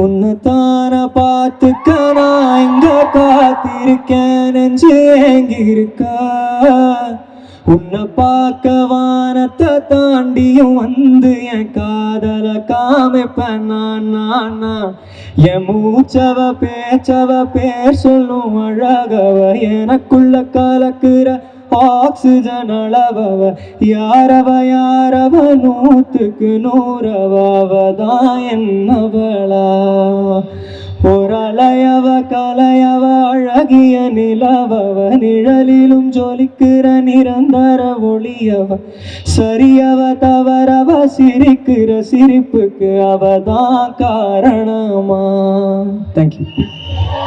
உன்னை தான பார்த்துக்க நான் இங்க காத்திருக்கேன், நெஞ்சு ஏங்கியிருக்கா. உன்னை பார்க்க வானத்தை தாண்டியும் வந்து என் காதல காமிப்பேன் நான். என் மூச்சவ பேச்சவ பேர் சொல்லும் அழகவ, எனக்குள்ள கலக்குற ஆக்சிஜன் அளவவ. யாரவ 100க்கு 100அவதான் என்னவளா. ஒரலையவ கலையவ அழகிய நிலவவ, நிழலிலும் ஜொலிக்கிற நிரந்தர ஒளியவ. சரியவ தவறவ சிரிக்கிற சிரிப்புக்கு அவதான் காரணமா. தேங்க்யூ.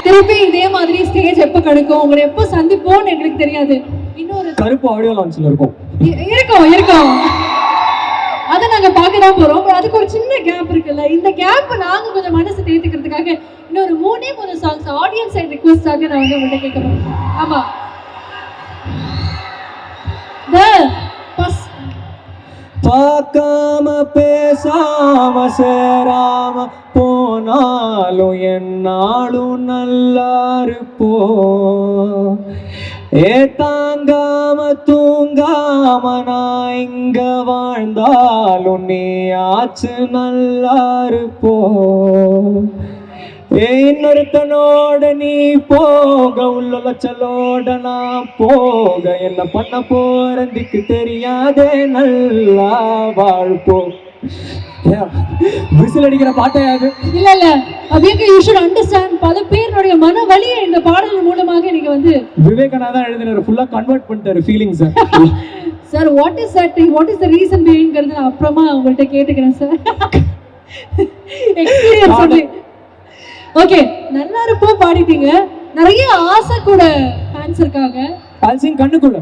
திருப்பி இதே மாதிரி ஸ்டேஜ் எப்ப கிடைக்கும், உங்களை எப்போ சந்திப்போம்னு எங்களுக்கு தெரியாது. இன்னொரு கருப்பு ஆடியோ லான்ச்ல இருக்கும். அதை நாங்க பார்க்க தான் போறோம். அதுக்கு ஒரு சின்ன கேப் இருக்குல்ல, இந்த கேப் நாங்க கொஞ்சம் மனசு தேர்த்துக்கிறதுக்காக இன்னொரு 3 சாங்ஸ் ஆடியன்ஸ் சைடு ரிக்வெஸ்டாக நான் வந்து உங்கள்கிட்ட கேட்க போறேன். ஆமா, பார்க்காம பேசாம சேராம போனாலும் என்னாலும் நல்லா இருப்போம். தாங்காம தூங்காம நான் இங்க வாழ்ந்தாலும் நீ ஆச்சு நல்லா இருப்போம். இன்னொருத்தனோட நீ போக உள்ள லட்சலோட நான் போக, என்ன பண்ண போறதுக்கு தெரியாதே, நல்லா வாழ்ப்போம். விசில் அடிக்கிற பாட்டையாது இல்ல அப்படியே யூ ஷுட் அண்டர்ஸ்டாண்ட். பல பேருடைய மன வலியை இந்த பாடல் மூலமாக நீங்க வந்து விவேகானந்தா எழுதினாரு, ஃபுல்லா கன்வெர்ட் பண்ணிட்டாரு feelings. Sir what is the reason பிஹைண்ட்ங்கிறது நான் அப்புறமா உங்கள்கிட்ட கேட்டுக்கிறேன் சார். எக்ஸ்பீரியன்ஸ் சொல்லி. ஓகே, நல்லா இருப்போம் பாடிட்டீங்க. நிறைய ஆசை கூட ஃபேன்ஸ் இருக்காங்க. ஆல்சிங் கண்ணுக்குள்ள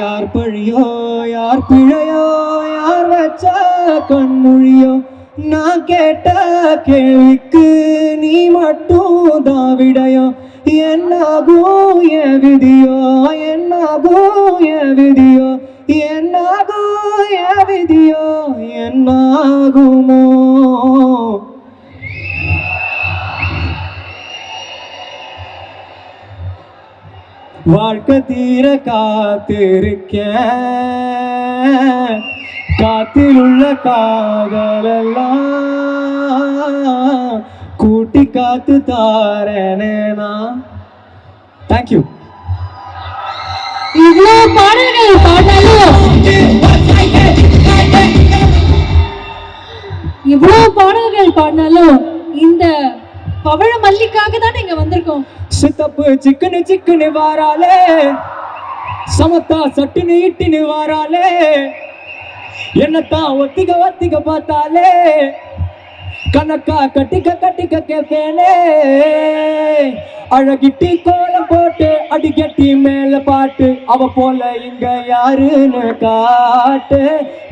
யார் பழியோ யார் பிழையோ யார் வச்ச கண்மொழியோ, நான் கேட்ட கேள்விக்கு நீ மட்டும் தான் விடையோ. என்னாகும் என் விதியோ, என்னாகும் என் விதியோ, என்னாகும் என் விதியோ, என்னாகுமோ. வாழ்க்கை தீர காத்திருக்கேன், காத்தில் உள்ள காதலெல்லாம் கூட்டி காத்து தாரேனா. தேங்க்யூ. இவ்வளோ பாடல்கள் பாடினாலும் இந்த பவழ மல்லிக்காக தான் நீங்க வந்திருக்கோம். சித்தப்பு சிக்கனு சிக்கனு வாராலே, சமத்தா சட்டுன்னு இட்டுன்னு வாராலே, என்னத்தான் ஒத்திக பார்த்தாலே, கணக்கா கட்டிக்க கேப்பேனே. அழகிட்டி கோலம் போட்டு அடிக்கட்டி மேல பாட்டு, அவ போல இங்க யாருன்னு காட்டு.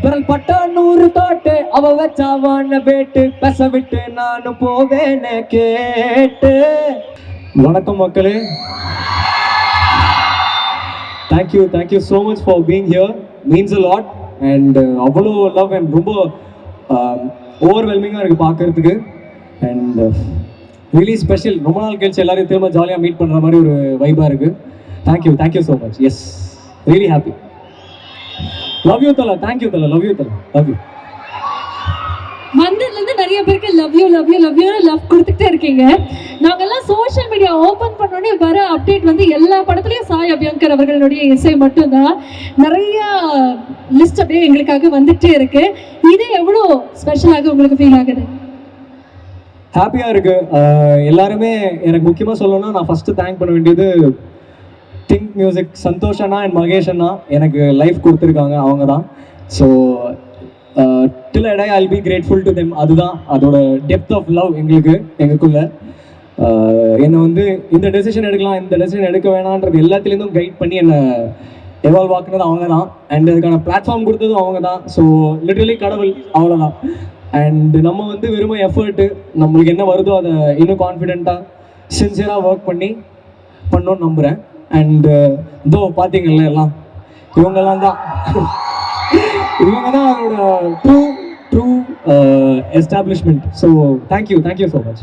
விரல் பட்டா 100 தோட்டு, அவ வச்சாவான பேட்டு, பெச விட்டு நானும் போவேன்னு கேட்டு. வணக்கம் மக்களே. Thank you so much for being here. Means a lot. And அவ்வளோ லவ் அண்ட் ரொம்ப ஓவர்வெல்மிங்காக இருக்குது பார்க்கறதுக்கு. And really special. ரொம்ப நாள் கழிச்சு எல்லாரையும் திரும்ப ஜாலியாக மீட் பண்ணுற மாதிரி ஒரு வைபாக இருக்குது. Thank you so much. Yes, really happy. Love you Thala. Thank you Thala. Love you Thala. Love you. வந்ததுலேருந்து நிறைய பேருக்கு லவ் யூ லவ் கொடுத்துட்டே இருக்கீங்க. நாங்கெல்லாம் சோஷியல் மீடியா ஓப்பன் பண்ணோடனே வர அப்டேட் வந்து எல்லா படத்துலையும் சாய் அபியங்கர் அவர்களுடைய இசை மட்டும்தான். நிறைய லிஸ்ட் அப்படியே எங்களுக்காக வந்துட்டே இருக்கு. இது எவ்வளோ ஸ்பெஷலாக உங்களுக்கு ஃபீல் ஆகுது? ஹாப்பியாக இருக்குது. எல்லாருமே எனக்கு முக்கியமாக சொல்லணும்னா, நான் ஃபஸ்ட்டு தேங்க் பண்ண வேண்டியது திங்க் மியூசிக் சந்தோஷ் அண்ணா அண்ட் மகேஷ் அண்ணா. எனக்கு லைஃப் கொடுத்துருக்காங்க, அவங்க தான். So till I die I'll be grateful to them. அதுதான் அதோட டெப்த் ஆஃப் லவ் எங்களுக்குள்ள. என்னை வந்து இந்த டெசிஷன் எடுக்கலாம், இந்த டெசிஷன் எடுக்க வேணான்றது எல்லாத்துலேருந்தும் கைட் பண்ணி என்னை எவால்வ் ஆக்குனது அவங்க தான், அண்ட் அதுக்கான பிளாட்ஃபார்ம் கொடுத்ததும் அவங்க தான். ஸோ லிட்டரலி கடவுள், அவ்வளோதான். அண்ட் நம்ம வந்து வெறும் எஃபர்ட்டு, நம்மளுக்கு என்ன வருதோ அதை இன்னும் கான்ஃபிடென்ட்டாக சின்சியராக ஒர்க் பண்ணோன்னு நம்புகிறேன். அண்டு இதோ பார்த்தீங்கல்ல எல்லாம் இவங்கெல்லாம் தான் இவங்க தான் அவரோட true establishment. So thank you so much.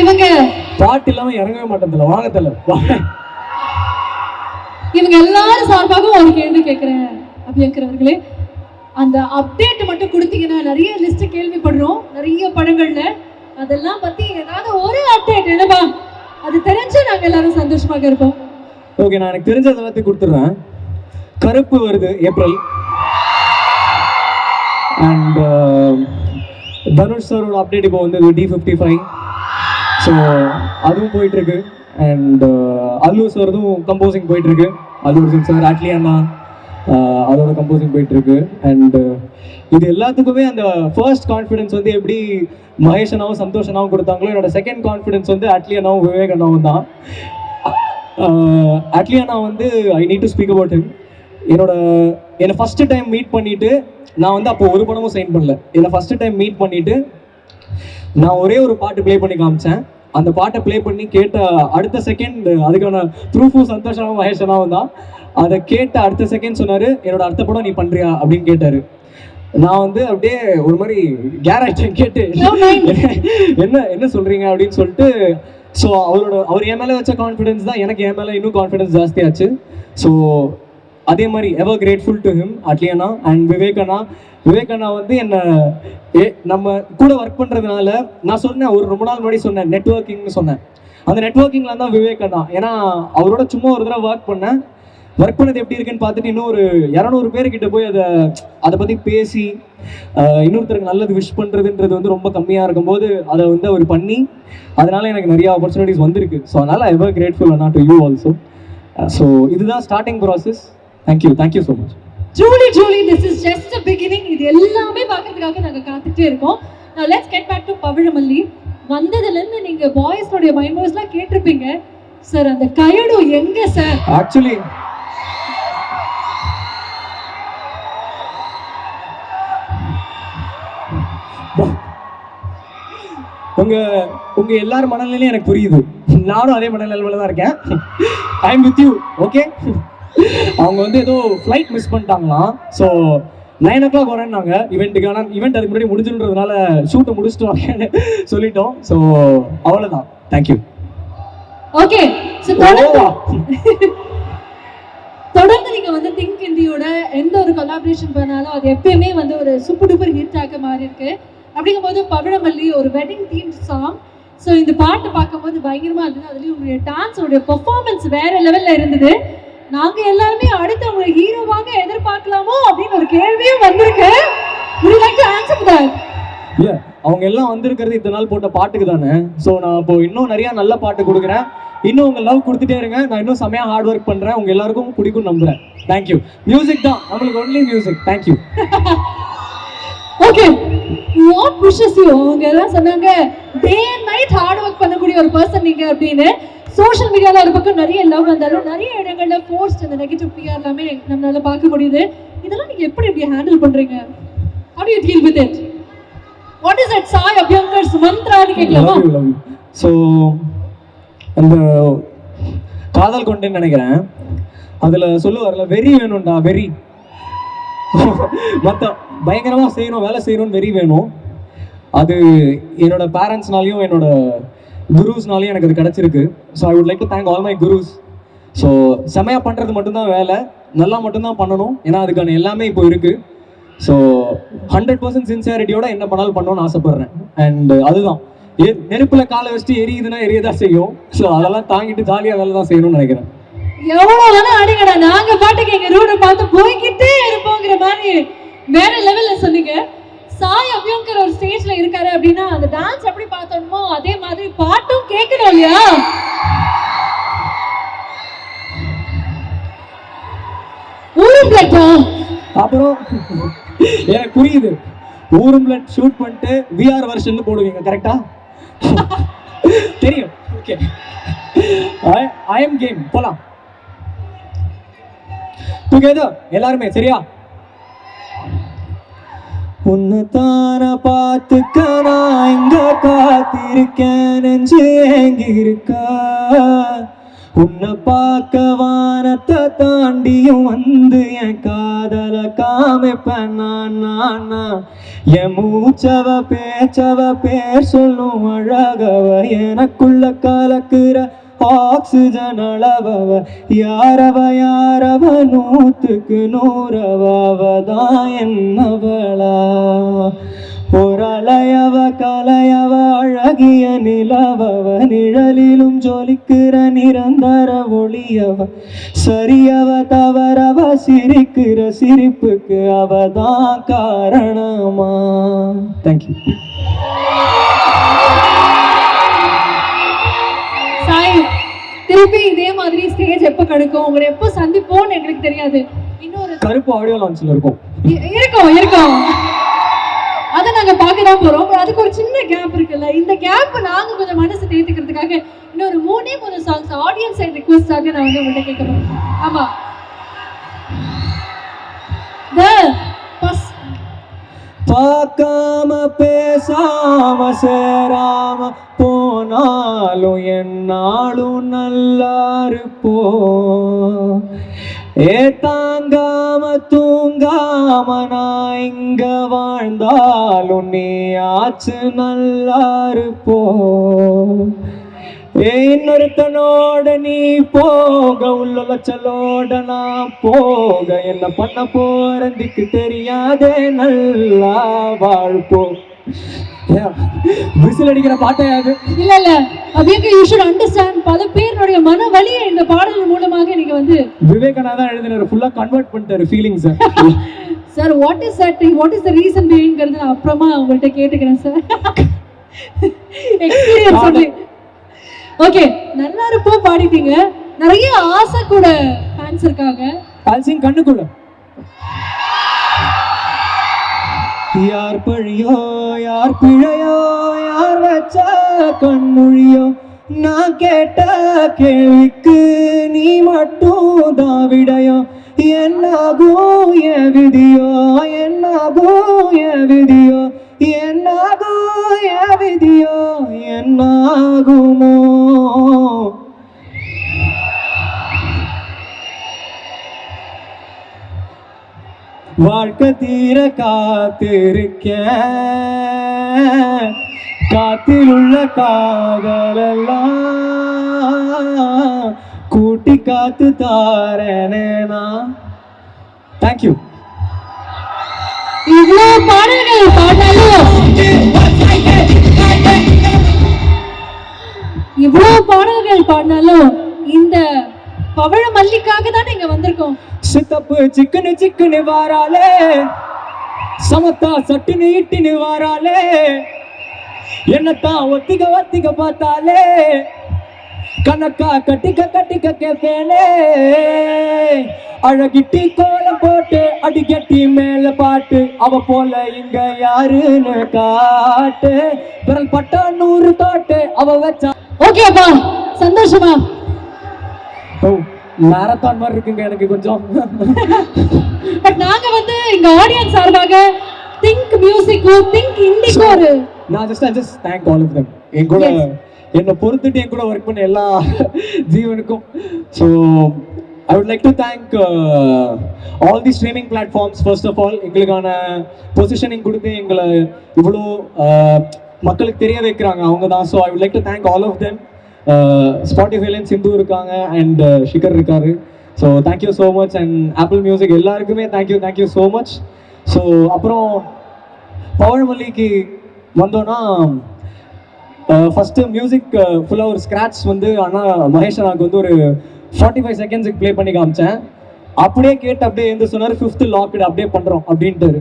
இவங்க பாட்டு இல்லாமல் இறங்கவே மாட்டேன், வாங்கத்தில் இவங்க எல்லாரும் சார்பாகவும் ஒரு கேள்வி கேட்குறேன் அபியங்கர் அவர்களே. அந்த அப்டேட் மட்டும் கொடுத்தீங்கன்னா, நிறைய லிஸ்ட் கேள்விப்படுறோம் நிறைய படங்கள்ல, அதெல்லாம் பத்தி ஏதாவது ஒரு அப்டேட் என்னப்பா, அது தெரிஞ்சு நாங்க எல்லாரும் சந்தோஷமாக இருப்போம். ஓகே, நான் எனக்கு தெரிஞ்ச எல்லாத்தையும் கொடுத்துட்றேன். கருப்பு வருது ஏப்ரல், அண்ட் தனுஷ் சாரோட அப்டேட் இப்போ வந்து D55, ஸோ அதுவும் போயிட்டுருக்கு. அண்ட் அல்லு சார்தும் கம்போசிங் போயிட்டுருக்கு, அல்லு அர்ஜுன் சார், ஆட்லி அண்ணா அதோட கம்போசிங் போயிட்டுருக்கு. அண்டு இது எல்லாத்துக்குமே அந்த ஃபர்ஸ்ட் கான்ஃபிடென்ஸ் வந்து எப்படி மகேஷ் அண்ணாவும் சந்தோஷ் அண்ணாவும் கொடுத்தாங்களோ, என்னோட செகண்ட் கான்ஃபிடென்ஸ் வந்து ஆட்லி அண்ணாவும் விவேக் அண்ணாவும் தான். ஆட்லி அண்ணா வந்து I need to speak about him. என்னை ஃபஸ்ட்டு டைம் மீட் பண்ணிவிட்டு, நான் வந்து அப்போ ஒரு படமும் சைன் பண்ணல. என்னை ஃபஸ்ட்டு டைம் மீட் பண்ணிவிட்டு நான் ஒரே ஒரு பாட்டு ப்ளே பண்ணி காமிச்சேன். அந்த பாட்டை ப்ளே பண்ணி கேட்ட அடுத்த செகண்ட் அதுக்கான ப்ரூஃபும் சந்தோஷமாகவும் மகேஷ் அண்ணாவும் தான். அதை கேட்ட அடுத்த செகண்ட் சொன்னார், என்னோட அடுத்த படம் நீ பண்ணுறியா அப்படின்னு கேட்டார். நான் வந்து அப்படியே ஒரு மாதிரி கேரக்டர் கேட்டு என்ன சொல்கிறீங்க அப்படின்னு சொல்லிட்டு, ஸோ அவர் என் மேலே வச்ச கான்ஃபிடென்ஸ் தான் எனக்கு என் மேலே இன்னும் கான்ஃபிடென்ஸ் ஜாஸ்தியாச்சு. ஸோ அதே மாதிரி ever grateful to him Atlee அண்ணா அண்ட் விவேக் அண்ணா வந்து என்னை நம்ம கூட ஒர்க் பண்ணுறதுனால நான் சொன்னேன், ஒரு ரொம்ப நாள் முன்னாடி சொன்னேன் நெட்வொர்க்கிங்னு சொன்னேன். அந்த நெட்வொர்க்கிங்கில் தான் விவேக் அண்ணா, ஏன்னா அவரோட சும்மா ஒரு தடவை ஒர்க் பண்ணது எப்படி இருக்குன்னு பார்த்துட்டு இன்னும் ஒரு 200 பேர்கிட்ட போய் அதை பற்றி பேசி இன்னொருத்தருக்கு நல்லது விஷ் பண்ணுறதுன்றது வந்து ரொம்ப கம்மியாக இருக்கும்போது அதை வந்து அவர் பண்ணி, அதனால எனக்கு நிறைய ஆப்பர்ச்சுனிட்டிஸ் வந்திருக்கு. ஸோ அதனால் எவர் கிரேட்ஃபுல் அண்ணா டு யூ ஆல்சோ. ஸோ இதுதான் starting process. Thank you so much. Julie this is just the beginning. இது எல்லாமே பார்க்கறதுக்காக நாங்கள் காத்துட்டே இருக்கோம். Now let's get back to பவிழமல்லி. வந்ததுலேருந்து நீங்கள் பாய்ஸோடைய மைண்ட் வாய்ஸ்லாம் கேட்டிருப்பீங்க. சார் அந்த கயடு எங்க சார்? ஆக்சுவலி உங்க எல்லாரும் மனநிலையும் எனக்கு புரியுது, நானும் அதே மனநிலையில தான் இருக்கேன். I am with you. Okay, அவங்க வந்து ஏதோ ஃப்ளைட் மிஸ் பண்ணிட்டாங்களாம். ஸோ 9 o'clock வரேன்னாங்க ஈவெண்ட்டுக்கு. ஆனால் ஈவெண்ட் அதுக்கு முன்னாடி முடிஞ்சுன்றதுனால ஷூட்டை முடிச்சுட்டு வரேன்னு சொல்லிட்டோம். ஸோ அவ்வளோதான். தேங்க்யூ. ஓகே, தொடர்ந்து நீங்க வந்து திங்க் இந்தியோட எந்த ஒரு கொலாபரேஷன் பண்ணாலும் அது எப்பயுமே வந்து ஒரு சூப்பர் டூப்பர் ஹிட் ஆக மாதிரி இருக்கு. அப்படிங்கும்போது பவிழமல்லி ஒரு வெட்டிங் தீம் சாங். ஸோ இந்த பாட்டு பார்க்கும்போது பயங்கரமா இருந்தது. அதுலேயும் உங்களுடைய டான்ஸோடைய பெர்ஃபார்மன்ஸ் வேற லெவல்ல இருந்தது. நாங்க எல்லாருமே அடுத்து உங்களை ஹீரோவாக எதிர்பார்க்கலாமோ அப்படின்னு ஒரு கேள்வியும் வந்திருக்கு. இல்ல, அவங்க எல்லாம் வந்திருக்கிறது இத்தனை நாள் போட்ட பாட்டுக்கு தானே. ஸோ நான் இப்போ இன்னும் நிறைய நல்ல பாட்டு கொடுக்குறேன். இன்னும் உங்க லவ் கொடுத்துட்டே இருங்க. நான் இன்னும் செமையா ஹார்ட் ஒர்க் பண்றேன். உங்க எல்லாருக்கும் பிடிக்கும் நம்புறேன். தேங்க்யூ. மியூசிக் தான் நம்மளுக்கு, only music. Thank you. Okay, what புஷஸ் you? அவங்க எல்லாம் சொன்னாங்க day and night hard work பண்ணக்கூடிய ஒரு பர்சன் நீங்க அப்படின்னு. சோஷியல் மீடியாவில் ஒரு பக்கம் நிறைய லவ் வந்தாலும் நிறைய இடங்களில் போஸ்ட் இந்த நெகட்டிவ் பிஆர் எல்லாமே நம்மளால பார்க்க முடியுது. இதெல்லாம் நீங்கள் எப்படி ஹேண்டில் பண்ணுறீங்க? How do you deal with it? What is that Sai Abhyankar மந்த்ரான்னு கேட்கலாமா? ஸோ அந்த காதல் கொண்டேன்னு நினைக்கிறேன். அதில் சொல்லுவார்ல, வெறி வேணும்டா, வெறி. மற்ற பயங்கரமாக செய்யணும், வேலை செய்யணும்னு வெறி வேணும். அது என்னோட பேரண்ட்ஸ்னாலையும் என்னோட குருஸ்னாலையும் எனக்கு அது கிடச்சிருக்கு. So I would like to thank all my gurus. So செமையாக பண்ணுறது மட்டும்தான் வேலை, நல்லா மட்டும்தான் பண்ணணும். ஏன்னா அதுக்கான எல்லாமே இப்போ இருக்குது. ஸோ 100% சின்சியாரிட்டியோட என்ன பண்ணாலும் பண்ணணும்னு ஆசைப்பட்றேன். அண்ட் அதுதான் நெருப்பில் காலை வச்சுட்டு எரியுதுன்னா எரியதான் செய்யும். ஸோ அதெல்லாம் தாங்கிட்டு ஜாலியாக வேலை தான் செய்யணும்னு நினைக்கிறேன். எவ்வளோ வேணா அடிங்கடா, நாங்க பாட்டுக்கு எங்க ரூட்டை பார்த்து போய்கிட்டே இருப்போங்கிற மாதிரி வேற லெவல்ல சொன்னீங்க. சாய் அபியங்கர் ஒரு ஸ்டேஜ்ல இருக்காரு அப்படின்னா அந்த டான்ஸ் எப்படி பார்த்தோமோ அதே மாதிரி பாட்டும் கேட்கணும் இல்லையா? ஊரும் பிளட்டா? அப்புறம் எனக்கு புரியுது, ஊரும் பிளட் ஷூட் பண்ணிட்டு விஆர் வெர்ஷன் போடுவீங்க, கரெக்டா? தெரியும். Okay, I am game. போலாம். டுகெதர் எல்லாருமே சரியா? உன்னை தான பார்த்துக்க நான் இங்க காத்திருக்கேன், நெஞ்சு ஏங்கியிருக்கா. உன்னை பார்க்க வானத்தை தாண்டியும் வந்து என் காதல காமிப்பேன் நான். என் மூச்சவ பேச்சவ பேர் சொல்லும் அழகவ, எனக்குள்ள கலக்குற ஆக்சிஜன் அளவவ. யாரவ நூத்துக்கு நூறவதான் என்னவளா. ஒரு அலையவ கலையவ அழகிய நிலவவ, நிழலிலும் ஜொலிக்கிற நிரந்தர ஒளியவ. சரியவ தவறவ சிரிக்கிற சிரிப்புக்கு அவதான் காரணமா. தேங்க்யூ. சாய், திருப்பி இதே மாதிரி ஸ்டேஜ் எப்போ கிடைக்கும், உங்களை எப்போ சந்திப்போம்னு எங்களுக்கு தெரியாது. இன்னொரு கருப்பு ஆடியோ லான்ச்ல இருக்கும். இருக்கும் அதை நாங்க பார்க்க தான் போறோம். அதுக்கு ஒரு சின்ன கேப் இருக்குல்ல, இந்த கேப் நாங்க கொஞ்சம் மனசு தேர்த்துக்கிறதுக்காக இன்னொரு 3 சாங்ஸ் ஆடியன்ஸ் சைடு ரிக்வெஸ்டாக நான் வந்து உங்கள்கிட்ட கேட்க போறேன். ஆமா, பார்க்காம பேசாம சேராம போனாலும் என்னாலும் நல்லா இருப்போம். தாங்காம தூங்காம நான் இங்க வாழ்ந்தாலும் நீ ஆச்சு நல்லா இருப்போம். இன்னொருத்தனோட நீ போக உள்ளச்சலோட நான் போக, என்ன பண்ண போறதுக்கு தெரியாதே, நல்லா வாழ்ப்போம். விசில் அடிக்கிற பாட்டையாது இல்ல அப்படியே யூ ஷுட் அண்டர்ஸ்டாண்ட். பல பேருடைய மன வலியை இந்த பாடல் மூலமாக நீங்க வந்து விவேகானந்தா எழுதினாரு, ஃபுல்லா கன்வெர்ட் பண்ணிட்டாரு feelings. Sir what is that, what is the reason பிஹைண்ட்ங்கிறது நான் அப்புறமா உங்கள்கிட்ட கேட்டுக்கிறேன் சார். எக்ஸ்பீரியன்ஸ் சொல்லி. ஓகே, நல்லா இருப்போம் பாடிட்டீங்க. நிறைய ஆசை கூட ஃபேன்ஸ் இருக்காங்க. ஆல்சிங் கண்ணுக்குள்ள யார் பழியோ யார் பிழையோ யார் வச்ச கண்மொழியோ, நான் கேட்ட கேள்விக்கு நீ மட்டும் தான் விடையோ. என்னாகும் என் விதியோ, என்னாகும் என் விதியோ, என்னாகும் என் விதியோ, என்னாகுமோ. வாழ்க்கை தீர காத்திருக்க, காத்தில் உள்ள காதலெல்லாம் கூட்டி காத்து தாரேனா. தேங்க்யூ. இவ்வளோ பாடல்கள் பாடினாலும் இந்த பவழ மல்லிக்காக தான் நீங்க வந்திருக்கோம். சித்தப்பு சிக்கனு சிக்கனு வாராலே, சமத்தா சட்டுன்னு இட்டுன்னு வாராலே, என்னத்தான் ஒத்திக பார்த்தாலே, கணக்கா கட்டிக்க கேப்பேனே. அழகிட்டி கோலம் போட்டு அடிக்கட்டி மேல பாட்டு, அவ போல இங்க யாருன்னு காட்டு. பிறல் பட்டா 100 தோட்டு அவ வச்சா. ஓகேப்பா, சந்தோஷமா? மேரத்தான் மாதிரி இருக்குங்க எனக்கு கொஞ்சம். பட் நாங்க வந்து இங்க ஆடியன்ஸ் சார்பாக திங்க் மியூசிக் திங்க் இண்டிகோ ஒரு நான் just thank all of them. என் கூட என்ன பொறுத்துட்டு என் கூட ஒர்க் பண்ண எல்லா ஜீவனுக்கும். So I would like to thank all the streaming platforms. First of all எங்களுக்கான பொசிஷனிங் கொடுத்து எங்களை இவ்வளோ மக்களுக்கு தெரிய வைக்கிறாங்க அவங்க தான். So I would like to thank all of them. ஸ்பாட்டிஃபைலையும் சிந்து இருக்காங்க அண்ட் ஷிகர் இருக்காரு. So thank you so much. And Apple Music எல்லாருக்குமே தேங்க்யூ ஸோ மச். ஸோ அப்புறம் பவழமல்லிக்கு வந்தோன்னா ஃபஸ்ட்டு மியூசிக் ஃபுல்லாக ஒரு ஸ்க்ராட்ச் வந்து அண்ணா மகேஷ் அண்ணாவுக்கு வந்து ஒரு 45 செகண்ட்ஸுக்கு ப்ளே பண்ணி காமிச்சேன். அப்படியே கேட்டு அப்படியே எந்த சொன்னார் 5th லாக்டு அப்படியே பண்ணுறோம் அப்படின்ட்டு.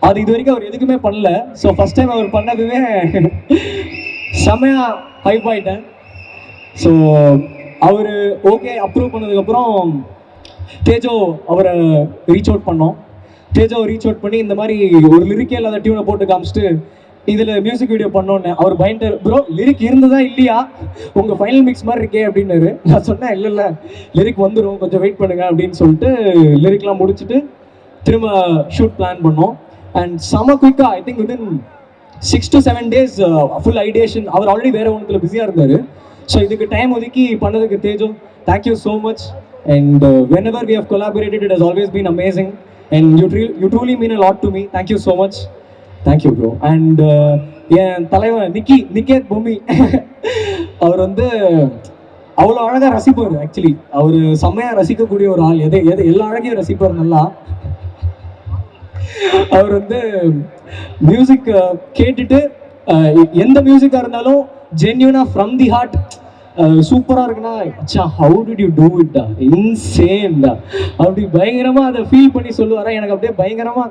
அது இது வரைக்கும் அவர் எதுக்குமே பண்ணல. ஸோ ஃபஸ்ட் டைம் அவர் பண்ணதுமே செம்மையாக ஹைப் ஆகிட்டேன். ஸோ அவர் ஓகே அப்ரூவ் பண்ணதுக்கப்புறம் தேஜோ அவரை ரீச் அவுட் பண்ணோம். தேஜோவை ரீச் அவுட் பண்ணி இந்த மாதிரி ஒரு லிரிக்கே இல்லாத டியூனை போட்டு காமிச்சிட்டு இதில் மியூசிக் வீடியோ பண்ணோன்னே அவர் பயன்ட்டு ப்ரோ லிரிக் இருந்ததா இல்லையா உங்கள் ஃபைனல் மிக்ஸ் மாதிரி இருக்கே அப்படின்னாரு. நான் சொன்னேன் இல்லை லிரிக் வந்துடும் கொஞ்சம் வெயிட் பண்ணுங்க அப்படின்னு சொல்லிட்டு லிரிக்லாம் முடிச்சுட்டு திரும்ப ஷூட் பிளான் பண்ணோம். அண்ட் செம குயிக்காக I think within 6 to 7 days full ideation. அவர் ஆல்ரெடி வேறு ஒன்றுத்தில் பிஸியாக இருந்தார். ஸோ இதுக்கு டைம் ஒதுக்கி பண்ணதுக்கு Tejo thank you so much. And whenever we have collaborated it has always been amazing and you truly mean a lot to me. Thank you so much. Thank you bro. And என் தலைவன் நிக்கேத் பொம்மி அவர் வந்து அவ்வளோ அழகாக ரசிப்பார். Actually அவர் செம்மையாக ரசிக்கக்கூடிய ஒரு ஆள். எல்லா அழகையும் ரசிப்பார் நல்லா. அவர் வந்து மியூசிக் கேட்டுட்டு எந்த மியூசிக்காக இருந்தாலும் ஜென்யூனாக ஃப்ரம் தி ஹார்ட் சூப்பராக இருக்குன்னா அச்சா ஹவு டிட் யூ டூ இட்டா இன்சேன்டா அப்படி பயங்கரமாக அதை ஃபீல் பண்ணி சொல்லுவாரா. எனக்கு அப்படியே பயங்கரமாக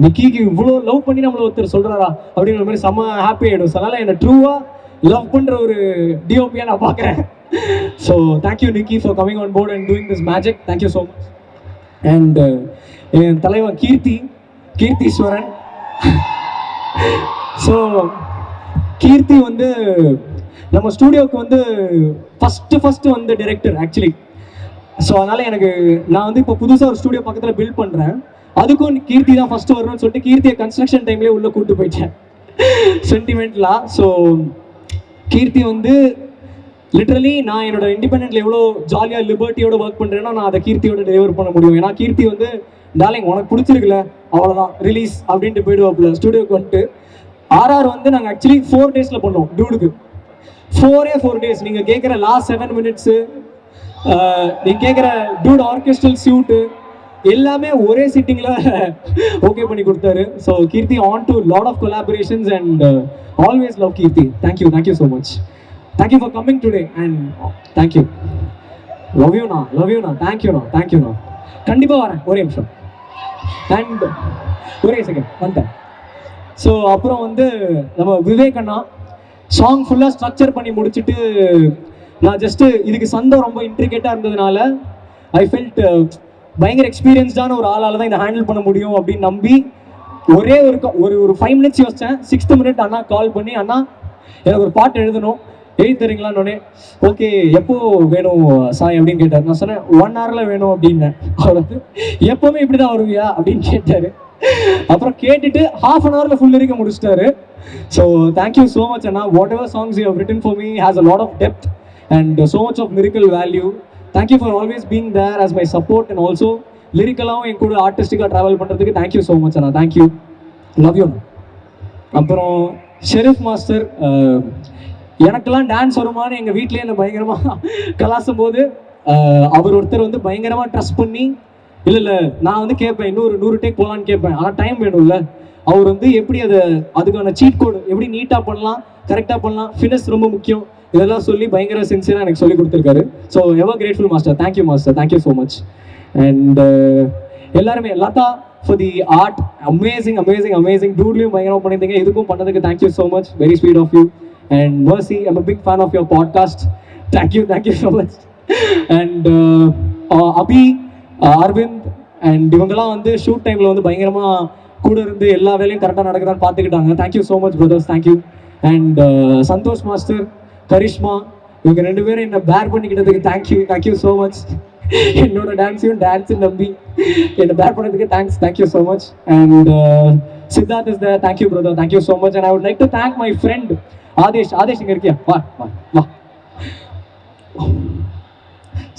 நிக்கிக்கு இவ்வளோ லவ் பண்ணி நம்மளை ஒருத்தர் சொல்கிறாரா அப்படிங்கிற மாதிரி செம்ம ஹாப்பி ஆகிடும். ஸோ அதனால் என்னை ட்ரூவாக லவ் பண்ணுற ஒரு டிஓபியாக நான் பார்க்குறேன். So thank you Nikki for coming on board and doing this magic. Thank you so much. And என் தலைவன் கீர்த்தீஸ்வரன். ஸோ கீர்த்தி வந்து நம்ம ஸ்டூடியோவுக்கு வந்து ஃபஸ்ட்டு வந்து டைரக்டர் ஆக்சுவலி. ஸோ அதனால் நான் வந்து இப்போ புதுசாக ஒரு ஸ்டூடியோ பக்கத்தில் பில்ட் பண்ணுறேன். அதுக்கும் கீர்த்தி தான் ஃபஸ்ட்டு வரணும்னு சொல்லிட்டு கீர்த்தியை கன்ஸ்ட்ரக்ஷன் டைம்லேயே உள்ளே கூப்பிட்டு போயிட்டேன் சென்டிமெண்ட்லாம். ஸோ கீர்த்தி வந்து லிட்ரலி நான் என்னோட இண்டிபெண்டன்ட்ல எவ்வளோ ஜாலியாக லிபர்ட்டியோட ஒர்க் பண்ணுறேன்னா நான் அதை கீர்த்தியோட டெலிவர் பண்ண முடியும். ஏன்னா கீர்த்தி வந்து டார்லிங் உனக்கு பிடிச்சிருக்குல்ல அவ்வளோதான் ரிலீஸ் அப்படின்ட்டு போயிடுவாப்புல ஸ்டூடியோக்கு வந்துட்டு. ஆர்ஆர் வந்து நாங்கள் ஆக்சுவலி 4 days பண்ணோம் டியூடுக்கு. 4 days. நீங்கள் கேட்குற லாஸ்ட் 7 minutes, நீங்கள் கேட்குற டியூட் ஆர்கெஸ்ட்ரல் சூட்டு எல்லாமே ஒரே சிட்டிங்கில் ஓகே பண்ணி கொடுத்தாரு. So Keerthi on to lot of collaborations and always love Keerthi. Thank you so much. Thank you for coming today and thank you. Love யூண்ணா. தேங்க்யூண்ணா. கண்டிப்பாக வரேன். ஒரே நிமிஷம் அண்ட் ஒரே செகண்ட் வந்துட்டேன். ஸோ அப்புறம் வந்து நம்ம விவேக் அண்ணா சாங் ஃபுல்லாக ஸ்ட்ரக்சர் பண்ணி முடிச்சுட்டு நான் ஜஸ்ட்டு இதுக்கு சந்தம் ரொம்ப இன்ட்ரிகேட்டாக இருந்ததுனால ஐ ஃபெல்ட் பயங்கர எக்ஸ்பீரியன்ஸ்டான ஒரு ஆளால் தான் இதை ஹேண்டில் பண்ண முடியும் அப்படின்னு நம்பி ஒரே ஒரு 5 minutes யோசித்தேன். 6th minute அண்ணா கால் பண்ணி அண்ணா எனக்கு ஒரு பாட்டு எழுதணும் எழுதி தரீங்களான்னொடனே ஓகே எப்போ வேணும் சாய் அப்படின்னு கேட்டார். நான் சொன்னேன் 1 hour வேணும் அப்படின்னேன். அவர் வந்து எப்போவுமே இப்படி தான் வருவியா அப்படின்னு கேட்டார். அப்புறம் கேட்டுட்டு 1/2 hour ஃபுல் லிரிக்க முடிச்சிட்டாரு. ஸோ தேங்க்யூ ஸோ மச் அண்ணா. Whatever songs you have written for me has a lot of depth and so much of lyrical value. Thank you for always being there as my support and also லிரிக்கலாகவும் என் கூட ஆர்டிஸ்டிக்காக travel பண்ணுறதுக்கு thank you so much அண்ணா. Thank you. Love you. அப்புறம் Sherif master எனக்கெல்லாம் dance வருமானு எங்கள் வீட்லேயே என்னை பயங்கரமாக கலாசும் போது அவர் ஒருத்தர் வந்து பயங்கரமாக ட்ரஸ்ட் பண்ணி இல்லை நான் வந்து கேட்பேன் இன்னொரு 100 take போகலான்னு கேட்பேன். ஆனால் டைம் வேணும்ல. அவர் வந்து எப்படி அதுக்கான சீட் கோடு எப்படி நீட்டாக பண்ணலாம் கரெக்டாக பண்ணலாம் ஃபினிஷ் ரொம்ப முக்கியம் இதெல்லாம் சொல்லி பயங்கர சின்சியராக எனக்கு சொல்லி கொடுத்துருக்காரு. So ever grateful master. Thank you master. Thank you so much. And எல்லாருமே Latha for the art amazing டூட்லையும் பயங்கரமாக பண்ணியிருந்தீங்க. இதுக்கும் பண்ணதுக்கு thank you so much. Very sweet of you. And Mercy I'm a big fan of your podcast. Thank you so much. And Abhi Aravind and இவங்கெல்லாம் வந்து shoot டைமில் வந்து பயங்கரமாக கூட இருந்து எல்லா வேலையும் கரெக்டாக நடக்குதான்னு பார்த்துக்கிட்டாங்க. Thank you so much brothers. Thank you. And Santhosh master Karishma இவங்க 2 பேரும் என்னை பேர் பண்ணிக்கிட்டதுக்கு தேங்க்யூ ஸோ மச். என்னோட டான்ஸையும் நம்பி என்னை பேர் பண்ணதுக்கு thank you so much. And Siddharth is there. Thank you brother. Thank you so much. And I would like to thank my friend Aadesh இங்கே இருக்கியா? வா.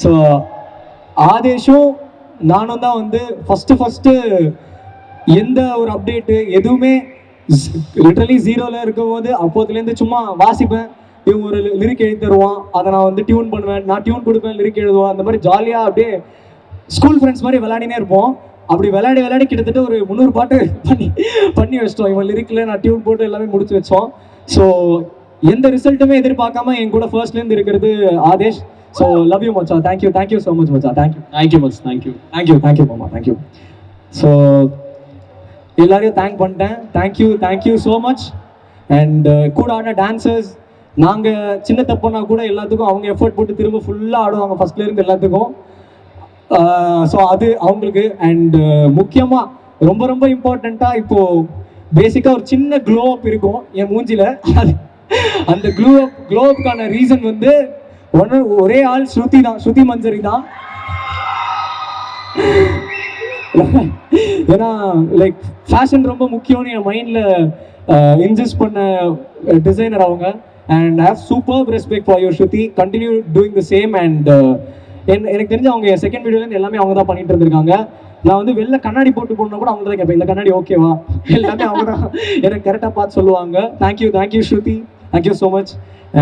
ஸோ ஆதேஷும் நானும் தான் வந்து ஃபஸ்ட்டு எந்த ஒரு அப்டேட்டு எதுவுமே லிட்டரலி 0ல இருக்கும்போது அப்போதுலேருந்து சும்மா வாசிப்பேன். இவங்க ஒரு லிரிக் எழுதி தருவான், அதை நான் வந்து டியூன் பண்ணுவேன், நான் டியூன் கொடுப்பேன், லிரிக் எழுதுவான். அந்த மாதிரி ஜாலியாக அப்படியே ஸ்கூல் ஃப்ரெண்ட்ஸ் மாதிரி விளையாடினே இருப்போம். அப்படி விளையாடி கிட்டத்தட்ட ஒரு 300 பாட்டு பண்ணி வச்சிட்டோம். இவன் லிரிக்கில் நான் டியூன் போட்டு எல்லாமே முடிச்சு வச்சோம். ஸோ எந்த ரிசல்ட்டுமே எதிர்பார்க்காம என் கூட ஃபர்ஸ்ட்லேருந்து இருக்கிறது ஆதேஷ். ஸோ லவ் யூ மச்சா. தேங்க்யூ ஸோ மச் மச்சா. Thank you much. தேங்க்யூ மாமா. தேங்க்யூ. ஸோ எல்லாரையும் தேங்க் பண்ணிட்டேன். Thank you so much. அண்ட் கூட ஆடின டான்சர்ஸ் நாங்கள் சின்ன தப்புனா கூட எல்லாத்துக்கும் அவங்க எஃபர்ட் போட்டு திரும்ப ஃபுல்லாக ஆடுவாங்க ஃபர்ஸ்ட்லேருந்து எல்லாத்துக்கும். ஸோ அது அவங்களுக்கு. அண்ட் முக்கியமாக ரொம்ப இம்பார்ட்டண்ட்டாக இப்போது பேசிக்காக ஒரு சின்ன க்ளோ அப் இருக்கும் என் மூஞ்சில. அது அந்த க்ளோ அப்புக்கான ரீசன் வந்து ஒரே ஆள் ஸ்ருதி மஞ்சரி தான். ஏன்னா லைக் ஃபேஷன் ரொம்ப முக்கியம்னு என் மைண்டில் இன்ஜஸ்ட் பண்ண டிசைனர் அவங்க. And I have super respect for your Shruti. Continue doing the same. And எனக்கு தெரிஞ்சு அவங்க என் செகண்ட் வீடியோலேருந்து எல்லாமே அவங்க தான் பண்ணிட்டு இருந்திருக்காங்க. நான் வந்து வெளில கண்ணாடி போட்டு போனா கூட அவங்க தான் கேட்பேன், இந்த கண்ணாடி ஓகேவா, எல்லாமே அவங்க தான் எனக்கு கரெக்டாக பார்த்து சொல்லுவாங்க. Thank you Shruti, thank you so much.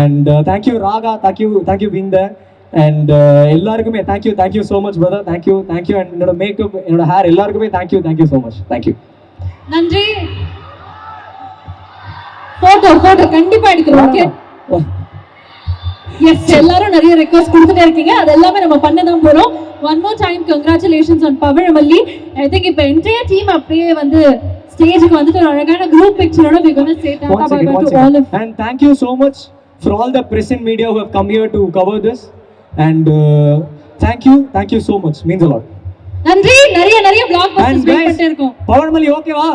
And thank you Raga, thank you being there. And எல்லாருக்குமே thank you so much brother, thank you. And என்னோட மேக்கப், என்னோட ஹேர், எல்லாருக்குமே தேங்க்யூ ஸோ மச். தேங்க்யூ. நன்றி. போட்டோ கண்டிப்பா எடுக்கிறோம். ஓகே, எஸ், எல்லாரும் நிறைய ரெக்வெஸ்ட் கொடுத்துட்டே இருக்கீங்க, அது எல்லாமே நம்ம பண்ண தான் போறோம். One more time congratulations on Pavazhamalli. I think இப்போ என்டையர் டீம் அப்படியே வந்து ஸ்டேஜுக்கு வந்துட்டு ஒரு அழகான குரூப் பிக்சரோட we going to say tata bye bye to all of you. And thank you so much for all the press and media who have come here to cover this. And thank you so much, means a lot. நன்றி. நிறைய blockbusters wait பண்ணிட்டே இருக்கோம். பவழமல்லி ஓகேவா?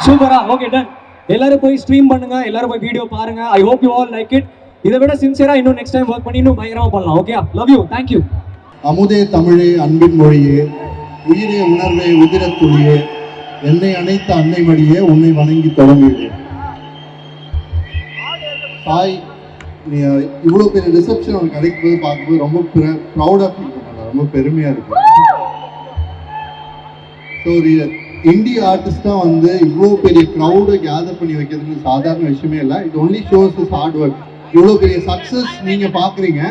சூப்பரா, okay done. எல்லாரும் போய் stream பண்ணுங்க, எல்லாரும் போய் வீடியோ பாருங்க. ஐ hope you all like it. இதை விட சின்சியரா இன்னும் நெக்ஸ்ட் டைம் ஒர்க் பண்ணி இன்னும் பயங்கரமா பண்ணலாம். Okay, love you, thank you. அமுதே தமிழே அன்பின் மொழியே, உயிரே உணர்வே உதிரத்துளியே, என்னை அணைத்த அன்னை மடியே, உன்னை வணங்கி தொடங்குகிறேன். சாய், நீ இவ்வளோ பெரிய ரிசப்ஷன் உனக்கு கிடைக்கும்போது பார்க்கும்போது ரொம்ப ப்ரௌடாக ஃபீல் பண்ணல, ரொம்ப பெருமையாக இருக்கு. ஸோ ஒரு இந்திய ஆர்டிஸ்டாக வந்து இவ்வளோ பெரிய க்ரௌடை கேதர் பண்ணி வைக்கிறதுக்கு சாதாரண விஷயமே இல்லை. It only shows is hard work. இவ்வளோ பெரிய சக்ஸஸ் நீங்கள் பார்க்குறீங்க,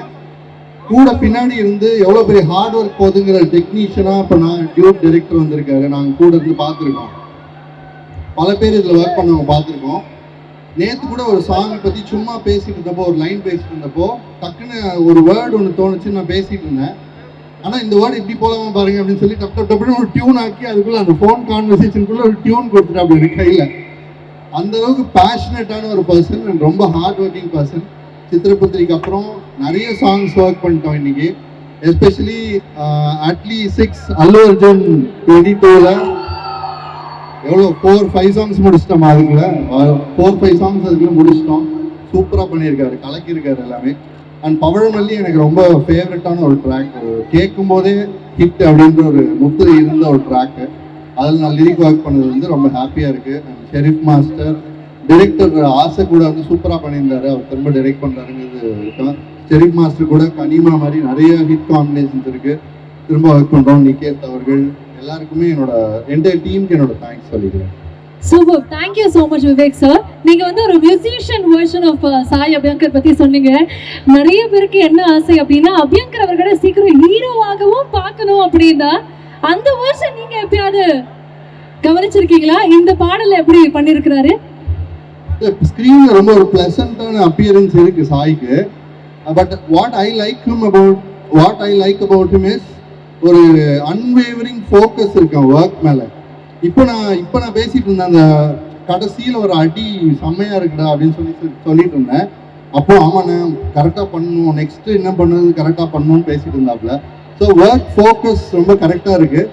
கூட பின்னாடி இருந்து எவ்வளோ பெரிய ஹார்ட் ஒர்க் போகுதுங்கிற டெக்னீஷியனாக இப்போ நான் டியூப் டைரக்டர் வந்திருக்காரு, நாங்கள் கூட இருந்து பார்த்துருக்கோம். பல பேர் இதில் ஒர்க் பண்ணவங்க பார்த்துருக்கோம். நேற்று கூட ஒரு சாங்கை பற்றி சும்மா பேசிட்டு இருந்தப்போ, ஒரு லைன் பேசிட்டு இருந்தப்போ டக்குன்னு ஒரு வேர்டு ஒன்று தோணுச்சு, நான் பேசிட்டு இருந்தேன். ஆனால் இந்த வேர்டு இப்படி போகலாமா பாருங்க அப்படின்னு சொல்லி டப்புன்னு ஒரு டியூன் ஆக்கி அதுக்குள்ளே அந்த ஃபோன் கான்வர்சேஷனுக்குள்ளே ஒரு டியூன் கொடுத்துட்டு அப்படி எனக்கு கையில். அந்த அளவுக்கு பேஷனேட்டான ஒரு பர்சன் அண்ட் ரொம்ப ஹார்ட் ஒர்க்கிங் பர்சன். சித்திரபுத்திரிக்கு அப்புறம் நிறைய சாங்ஸ் ஒர்க் பண்ணிட்டோம் இன்னைக்கு. எஸ்பெஷலி அட்லி 6 அல்லு அர்ஜுன் 22ல் எவ்வளோ 4-5 சாங்ஸ் முடிச்சிட்டோம். அதுக்குள்ள 4-5 சாங்ஸ் அதுக்குள்ள முடிச்சிட்டோம். சூப்பராக பண்ணியிருக்காரு, கலக்கியிருக்காரு எல்லாமே. அண்ட் பவழமல்லி எனக்கு ரொம்ப ஃபேவரட்டான ஒரு ட்ராக். கேட்கும் போதே ஹிட் அப்படின்ற ஒரு முத்திரை இருந்த ஒரு ட்ராக்கு. அதில் நான் லிரிக் ஒர்க் பண்ணது வந்து ரொம்ப ஹாப்பியாக இருக்குது. அண்ட் ஷெரீஃப் மாஸ்டர் டைரக்டர் ஆசை கூட வந்து சூப்பராக பண்ணியிருந்தாரு, அவர் திரும்ப டைரக்ட் பண்ணுறாருங்கிறது இருக்கும். ஷெரீஃப் மாஸ்டர் கூட கனிமா மாதிரி நிறைய ஹிட் காம்பினேஷன்ஸ் இருக்குது. திரும்ப ஒர்க் பண்ணுறோம். நிகேத் அவர்கள் எல்லாருக்குமே என்னோட என்டையர் டீமுக்கு என்னோட தேங்க்ஸ் சொல்லிக்கிறேன். Super, thank you so much Vivek sir. நீங்கள் வந்து ஒரு musician version of Sai Abhyankar பற்றி சொன்னீங்க. நிறைய பேருக்கு என்ன ஆசை அப்படின்னா அபியங்கர் அவர்களை சீக்கிரம் ஹீரோவாகவும் பார்க்கணும் அப்படின்னா அந்த வெர்ஷன் நீங்கள் எப்பயாவது கவனிச்சிருக்கீங்களா? இந்த பாடலை எப்படி பண்ணியிருக்கிறாரு? ஸ்க்ரீன்ல ரொம்ப ஒரு பிளசண்டான அப்பியரன்ஸ் இருக்கு சாய்க்கு. But what I like about him is ஒரு அன்வேவரிங் ஃபோக்கஸ் இருக்கு ஒர்க் மேல. இப்போ நான் பேசிட்டு இருந்தேன், அந்த கடைசியில் ஒரு அடி செம்மையா இருக்குடா அப்படின்னு சொல்லிட்டு இருந்தேன். அப்போ ஆமாண்ணே கரெக்டாக பண்ணணும், நெக்ஸ்ட் என்ன பண்ணுறது கரெக்டாக பண்ணணும்னு பேசிட்டு இருந்தாப்புல. ஸோ ஒர்க் ஃபோக்கஸ் ரொம்ப கரெக்டாக இருக்கு.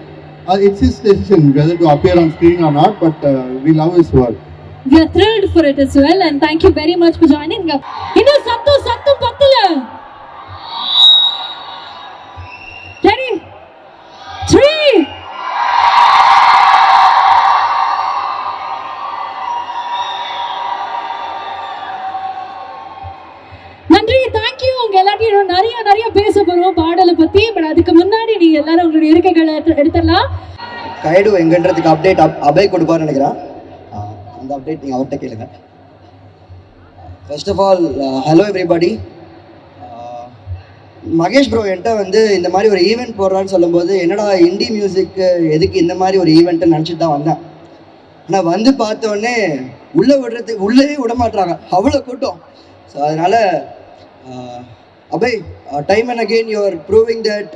It's is decision whether to appear on screen or not, but we love his work. We are thrilled for it as well, and thank you very much for joining. இன்னும் சத்தம் பத்தல. Ready? 3. நன்றி, thank you. உங்க எல்லாத்தையும் நிறைய பேச போறோம் பாடலை பத்தி. பட் அதுக்கு முன்னாடி நீங்க எல்லாரும் உங்களுடைய இருக்கைகளை எடுத்துடலாம். கைடு எங்கன்றதுக்கு அப்டேட் அபய் கொடுப்பார்னு நினைக்கிறேன். அந்த அப்டேட் நீங்கள் அவர்கிட்ட கேளுங்க. First of all hello everybody. Mahesh bro என்கிட்ட வந்து இந்த மாதிரி ஒரு ஈவெண்ட் போடுறான்னு சொல்லும்போது என்னடா இண்டி மியூசிக்கு எதுக்கு இந்த மாதிரி ஒரு ஈவெண்ட்டு நினச்சிட்டு தான் வந்தேன். ஆனால் வந்து பார்த்தோன்னே உள்ளே விட மாட்டுறாங்க, அவ்வளோ கூட்டம். ஸோ அதனால் Abhay, time and again you are proving that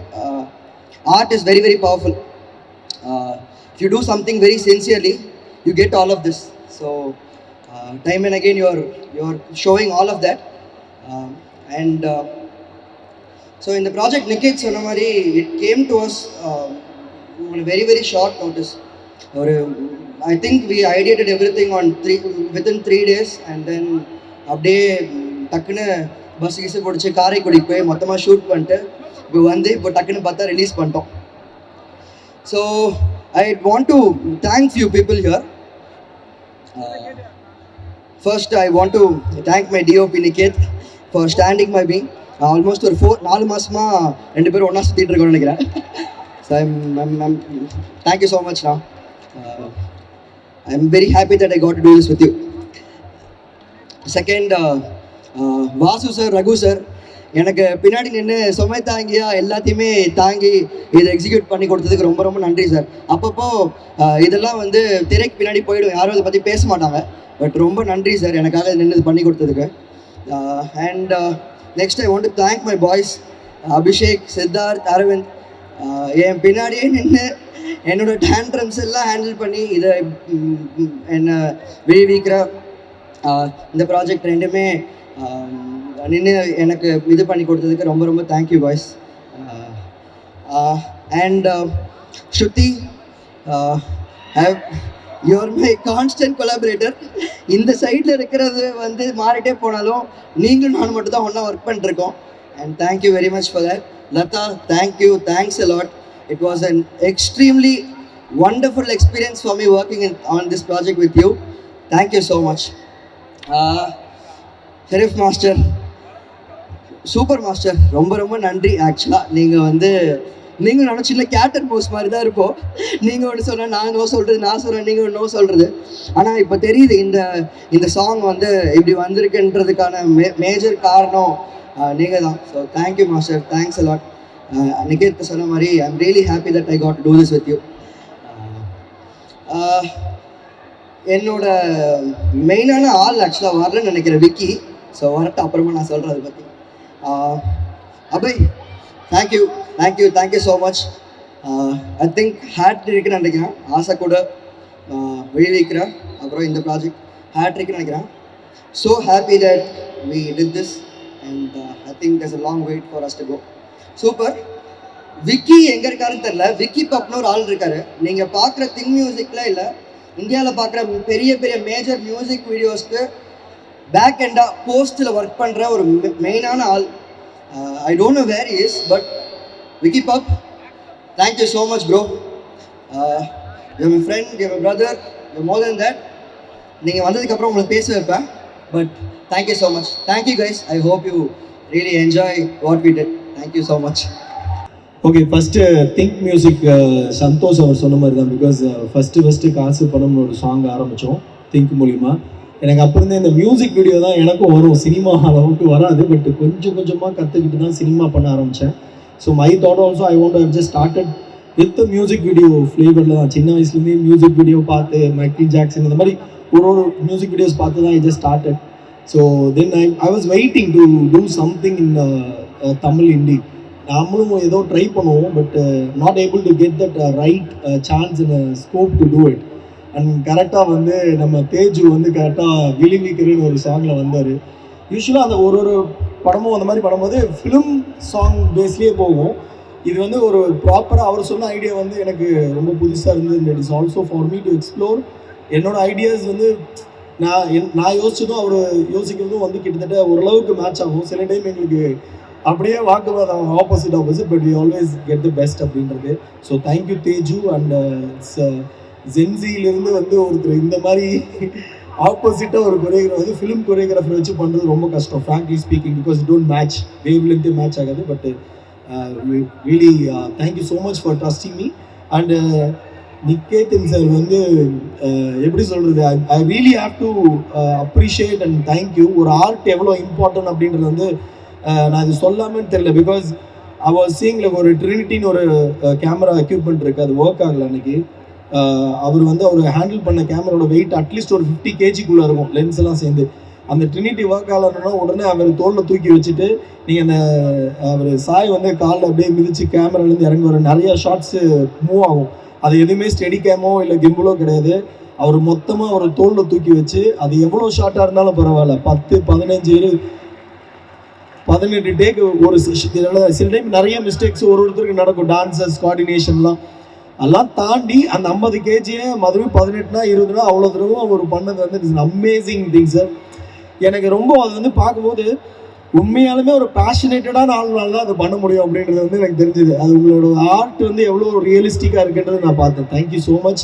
art is very powerful. If you do something very sincerely, you get all of this. So time and again you're showing all of that. And so in the project Nikit Sonamari, it came to us on a very short notice. ஒரு I think we ideated everything on within 3 days and then அப்படியே டக்குன்னு bus kiss பிடிச்சி காரைக்குடிக்கு போய் மொத்தமாக shoot பண்ணிட்டு இப்போ டக்குன்னு பார்த்தா ரிலீஸ் பண்ணிட்டோம். So I want to thank few people here. First, I want to thank my DOP Niket for standing by me. Almost ஒரு 4 மாசமாக 2 பேரும் ஒன்றா சுற்றிட்டு இருக்கோம்னு நினைக்கிறேன். So I'm thank you so much now. I'm very happy that I got to do this with you. Second, Vasu sir, Raghu sir எனக்கு பின்னாடி நின்று சுமை தாங்கியா எல்லாத்தையுமே தாங்கி இதை எக்ஸிக்யூட் பண்ணி கொடுத்ததுக்கு ரொம்ப ரொம்ப நன்றி சார். அப்பப்போ இதெல்லாம் வந்து திரைக்கு பின்னாடி போயிடும், யாரும் இதை பற்றி பேச மாட்டாங்க. பட் ரொம்ப நன்றி சார் எனக்காக நின்று இது பண்ணி கொடுத்ததுக்கு. And next I want to thank my boys Abhishek, Siddharth, Aravind. என் பின்னாடியே நின்று என்னோட டேண்ட்ரம்ஸ் எல்லாம் ஹேண்டில் பண்ணி இதை என்னை விழிவிக்கிற இந்த ப்ராஜெக்ட் ரெண்டுமே நின்று எனக்கு இது பண்ணி கொடுத்ததுக்கு ரொம்ப ரொம்ப thank you boys. And Shruti, you're my constant collaborator. இந்த சைடில் இருக்கிறது வந்து மாறிட்டே போனாலும் நீங்களும் நான் மட்டும் தான் ஒன்றா ஒர்க் பண்ணிட்டுருக்கோம். And thank you very much for that. Latha, thank you, thanks a lot. It was an extremely wonderful experience for me working on this project with you. Thank you so much. Sherif master, super master, ரொம்ப ரொம்ப நன்றி. ஆக்சுவலாக நீங்கள் நினச்சி இல்லை cater mouse மாதிரி தான் இருப்போம். நீங்கள் ஒன்று சொன்னால் நான் நோ சொல்கிறது, நான் சொல்கிறேன் நீங்கள் ஒன்று நோ சொல்கிறது. ஆனால் இப்போ தெரியுது இந்த சாங் வந்து இப்படி வந்திருக்குன்றதுக்கான மேஜர் காரணம் நீங்கள் தான். So thank you master, thanks a lot. Niketh சொன்ன மாதிரி I am really happy that I got to do this with you. என்னோட மெயினான ஆள் ஆக்சுவலாக வரலன்னு நினைக்கிறேன், விக்கி. ஸோ வரட்டு அப்புறமா நான் சொல்கிறேன் அதை பற்றி. Abhay, thank you thank you thank you so much. I think ஹேட்ரிக்குன்னு நினைக்கிறேன், ஆசை கூட விழிவிக்கிற அப்புறம் இந்த ப்ராஜெக்ட் ஹேட்ரிக்குன்னு நினைக்கிறேன். So happy that we did this and I think there's a long wait for us to go. Super. Vicky எங்கே இருக்காருன்னு தெரில, விக்கி பப்னு ஒரு ஆள் இருக்காரு. நீங்கள் பார்க்குற திங் மியூசிக்கில் இல்லை, இந்தியாவில் பார்க்குற பெரிய பெரிய மேஜர் மியூசிக் வீடியோஸ்க்கு பேக் எண்டாக போஸ்ட்டில் ஒர்க் பண்ணுற ஒரு மெயினான ஆள். I don't know where is, but Vicky பப், thank you so much bro. You my friend, you my brother, you more then that. நீங்கள் வந்ததுக்கப்புறம் உங்களுக்கு பேச வைப்பேன், but thank you so much. Thank you guys. I hope you really enjoy what we did. Thank you so much. Okay, first think music Santhosh அவர் சொன்ன மாதிரி தான். Because first காசு பணம்னு ஒரு சாங் ஆரம்பித்தோம் திங்க் மூலிமா. எனக்கு அப்போ இருந்தே இந்த மியூசிக் வீடியோ தான் எனக்கும் வரும், சினிமா அளவுக்கு வராது. பட் கொஞ்சம் கொஞ்சமாக கற்றுக்கிட்டு தான் சினிமா பண்ண ஆரம்பித்தேன். So my thought also I want to have just started with music video ஃப்ளேவரில் தான். சின்ன வயசுலேருந்தே மியூசிக் வீடியோ பார்த்து மைக்கேல் ஜாக்சன் இந்த மாதிரி ஒரு மியூசிக் வீடியோஸ் பார்த்து தான் I just started. So then I was waiting to do something in Tamil indie. நாமளும் ஏதோ ட்ரை பண்ணுவோம், but not able to get that right chance in scope to do it. And கரெக்டாக வந்து நம்ம தேஜு வந்து கரெக்டாக விழிவிக்கிறன்னு ஒரு சாங்கில் வந்தார். யூஸ்வலாக அந்த ஒரு படமும் அந்த மாதிரி பண்ணும்போது ஃபிலிம் சாங் பேஸ்லேயே போகும். இது வந்து ஒரு ப்ராப்பராக அவர் சொன்ன ஐடியா வந்து எனக்கு ரொம்ப புதுசாக இருந்தது. It is also for me to explore. என்னோடய ஐடியாஸ் வந்து நான் யோசிச்சதும் அவர் யோசிக்கிறதும் வந்து கிட்டத்தட்ட ஓரளவுக்கு மேட்ச் ஆகும். சில டைம் எங்களுக்கு அப்படியே வாக்குவாதம் opposite, but we always get the best அப்படின்றது. So thank you Teju. அண்ட் ஜென்சியிலேருந்து வந்து ஒருத்தர் இந்த மாதிரி ஆப்போசிட்டாக ஒரு கொரியோகிராஃபர் வந்து ஃபிலிம் கொரியோகிராஃபர் வச்சு பண்ணுறது ரொம்ப கஷ்டம், frankly speaking, because it don't match, wave லென்த்தே மேட்ச் ஆகாது. But really thank you so much for trusting me. And Niketan sir வந்து எப்படி சொல்கிறது, I really have to appreciate and thank you. ஒரு ஆர்ட் எவ்வளோ இம்பார்ட்டன்ட் அப்படின்றது வந்து நான் இது சொல்லாமன்னு தெரியல. Because I was seeing like ஒரு ட்ரினிட்டின்னு ஒரு கேமரா எக்யூப்மெண்ட் இருக்குது, அது ஒர்க் ஆகலை அன்றைக்கி. அவர் வந்து அவர் ஹேண்டில் பண்ண கேமராவோட வெயிட் அட்லீஸ்ட் ஒரு 50 kg இருக்கும், லென்ஸ் எல்லாம் சேர்ந்து. அந்த ட்ரினிட்டி ஒர்க் ஆகலைன்னா உடனே அவர் தோளில் தூக்கி வச்சுட்டு நீங்கள் அந்த அவர் சாய் வந்து காலில் அப்படியே மிதித்து கேமராலேருந்து இறங்கி வர நிறையா ஷார்ட்ஸு மூவ் ஆகும். அது எதுவுமே ஸ்டெடி கேமோ இல்லை கிம்பிளோ கிடையாது. அவர் மொத்தமாக ஒரு தோளில் தூக்கி வச்சு அது எவ்வளோ ஷார்ட்டாக இருந்தாலும் பரவாயில்ல, 10, 15, 18 டேக் ஒரு சில டைம் நிறைய மிஸ்டேக்ஸ் ஒருத்தருக்கு நடக்கும், டான்சர்ஸ் கோஆர்டினேஷன்லாம். அதெல்லாம் தாண்டி அந்த 50 கேஜியை மறுபடியும் 18னா 20னா அவ்வளோ தூரம் அவர் பண்ணது வந்து இட்ஸ் அமேசிங் திங் சார். எனக்கு ரொம்ப அது வந்து பார்க்கும்போது உண்மையாலுமே ஒரு பேஷனேட்டடான ஆள்னால தான் அதை பண்ண முடியும் அப்படின்றது வந்து எனக்கு தெரிஞ்சுது. அது உங்களோட ஆர்ட் வந்து எவ்வளோ ரியலிஸ்டிக்காக இருக்குன்றது நான் பார்த்தேன். Thank you so much.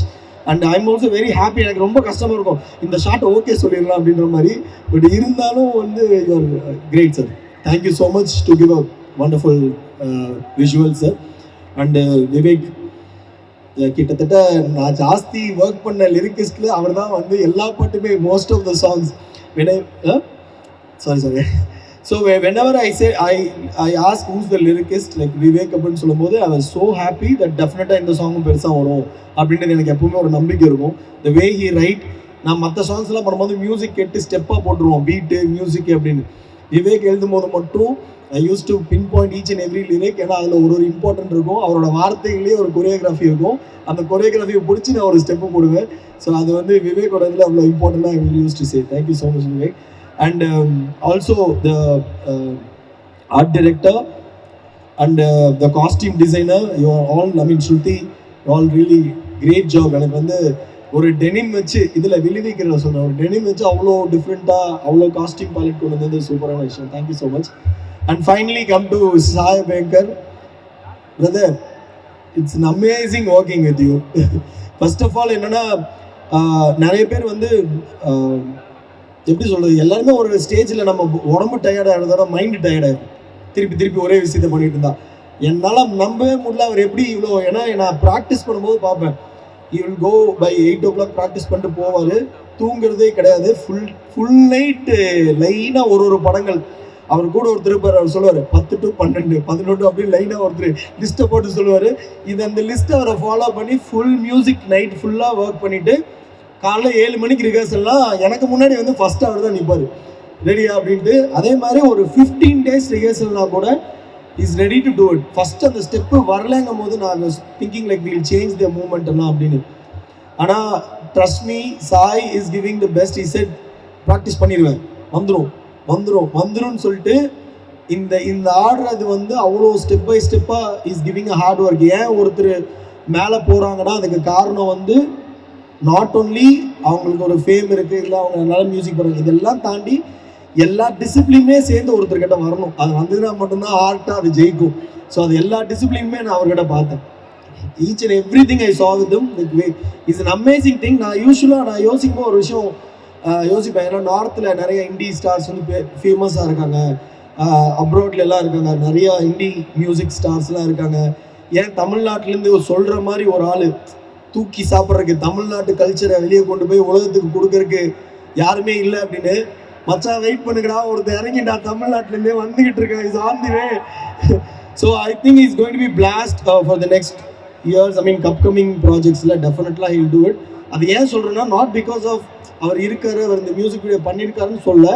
And I am also very happy. எனக்கு ரொம்ப கஷ்டமாக இருக்கும் இந்த ஷார்ட் ஓகே சொல்லிடலாம் அப்படின்ற மாதிரி. பட் இருந்தாலும் வந்து you're great sir. Thank you so much to give a wonderful visual sir. And Vivek கிட்டத்தட்ட நான் ஜாஸ்தி ஒர்க் பண்ண லிரிக்கிஸ்டில் அவர் தான் வந்து எல்லா பாட்டுமே most of the songs sorry. So whenever I ask who's the lyricist, like Vivek அப்படின்னு சொல்லும்போது I was so happy that definitely இந்த சாங்கும் பெருசாக வரும் அப்படின்றது எனக்கு எப்பவுமே ஒரு நம்பிக்கை இருக்கும். The way he write, நான் மற்ற சாங்ஸ்லாம் பண்ணும்போது மியூசிக் கேட்டு ஸ்டெப்பாக போட்டுருவோம், பீட்டு மியூசிக் அப்படின்னு. விவேக் எழுதும் போது மட்டும் I used to pinpoint each and every lyric. ஏன்னா அதில் ஒரு இம்பார்ட்டன்ட் இருக்கும், அவரோட வார்த்தைகளே ஒரு கொரியோகிராஃபி இருக்கும். அந்த கொரியோகிராஃபியை பிடிச்சி நான் ஒரு ஸ்டெப்பு போடுவேன். ஸோ அது வந்து விவேக்கோட இதில் அவ்வளோ இம்பார்ட்டண்ட்டாக I will use to say. Thank you so much Vivek. And also the art director and the costume designer, you are all, I mean Shruti, you all really great job. எனக்கு வந்து ஒரு denim வச்சு இதில் விழுவிக்கிற சொன்னேன், ஒரு denim வச்சு அவ்வளோ டிஃப்ரெண்ட்டாக அவ்வளோ காஸ்டியூம் பேலட் கொண்டு வந்தது சூப்பரான விஷயம். Thank you so much. And finally come to Sai பேங்கர் brother, it's an amazing working with you. ஃபர்ஸ்ட் ஆஃப் ஆல் என்னென்னா நிறைய பேர் வந்து எப்படி சொல்கிறது, எல்லாருமே ஒரு ஸ்டேஜில் நம்ம உடம்பு டயர்டாக இருந்தாலும் மைண்டு டயர்டாகிடும். திருப்பி ஒரே விஷயத்தை பண்ணிட்டு இருந்தா என்னால் நம்பவே முடியல அவர் எப்படி இவ்வளோ. ஏன்னா நான் ப்ராக்டிஸ் பண்ணும்போது பார்ப்பேன், he will go by 8 o'clock practice பண்ணிட்டு போவார், தூங்குறதே கிடையாது. ஃபுல் நைட்டு லைனாக ஒரு படங்கள். அவர் கூட ஒருத்தர் இருப்பார், அவர் சொல்லுவார் 10 to 12 11 அப்படின்னு லைனாக ஒருத்தர் லிஸ்ட்டை போட்டு சொல்லுவார். இது அந்த லிஸ்ட்டை அவரை ஃபாலோ பண்ணி ஃபுல் மியூசிக் நைட் ஃபுல்லாக ஒர்க் பண்ணிவிட்டு காலைல 7 மணிக்கு ரிஹர்சல்லாம் எனக்கு முன்னாடி வந்து ஃபர்ஸ்ட் அவர் தான் நிற்பார் ரெடியா அப்படின்ட்டு. அதே மாதிரி ஒரு 15 days ரிஹர்சல்னா கூட is ready to do it. First அந்த ஸ்டெப்பு வரலங்கும் போது நான் thinking like will change the moment எல்லாம் அப்படின்னு. ஆனால் trust me, Sai is giving the best. Is set practice பண்ணிடுவேன், வந்துடும் சொல்லிட்டு இந்த ஆடுறது வந்து அவ்வளோ ஸ்டெப் பை ஸ்டெப்பாக is giving a hard work. ஏன் ஒருத்தர் மேலே போகிறாங்கன்னா அதுக்கு காரணம் வந்து நாட் ஓன்லி அவங்களுக்கு ஒரு ஃபேம் இருக்குது, இல்லை அவங்க நல்லா மியூசிக் பண்ணுறாங்க, இதெல்லாம் தாண்டி எல்லா டிசிப்ளினுமே சேர்ந்து ஒருத்தர்கிட்ட வரணும். அது வந்ததுன்னா மட்டும்தான் ஆர்ட்டாக அது ஜெயிக்கும். ஸோ அது எல்லா டிசிப்ளினுமே நான் அவர்கிட்ட பார்த்தேன். Each and everything I saw with him. It's an amazing thing. நான் யோசிக்கும் போது ஒரு விஷயம் யோசிப்பேன். ஏன்னா நார்த்தில் நிறைய இண்டி ஸ்டார்ஸ் வந்து ஃபேமஸாக இருக்காங்க, அப்ராட்ல எல்லாம் இருக்காங்க, நிறையா இண்டி மியூசிக் ஸ்டார்ஸ்லாம் இருக்காங்க. ஏன் தமிழ்நாட்டிலேருந்து சொல்கிற மாதிரி ஒரு ஆள் தூக்கி சாப்பிட்றதுக்கு, தமிழ்நாட்டு கல்ச்சரை வெளியே கொண்டு போய் உலகத்துக்கு கொடுக்கறதுக்கு யாருமே இல்லை அப்படின்னு. மச்சான் வெயிட் பண்ணுங்கடா, ஒருத்தர் இறங்கிட்டா தமிழ்நாட்டிலேருந்தே வந்துகிட்டு இருக்கேன், is on the way. So I think is going to be blast for the next years. I mean upcoming ப்ராஜெக்ட்ஸில் டெஃபினெட்லாம் ஹி வில் டூ இட். அது ஏன் சொல்கிறேன்னா, நாட் பிகாஸ் ஆஃப் அவர் இருக்காரு, அவர் இந்த மியூசிக் வீடியோ பண்ணியிருக்காருன்னு சொல்ல,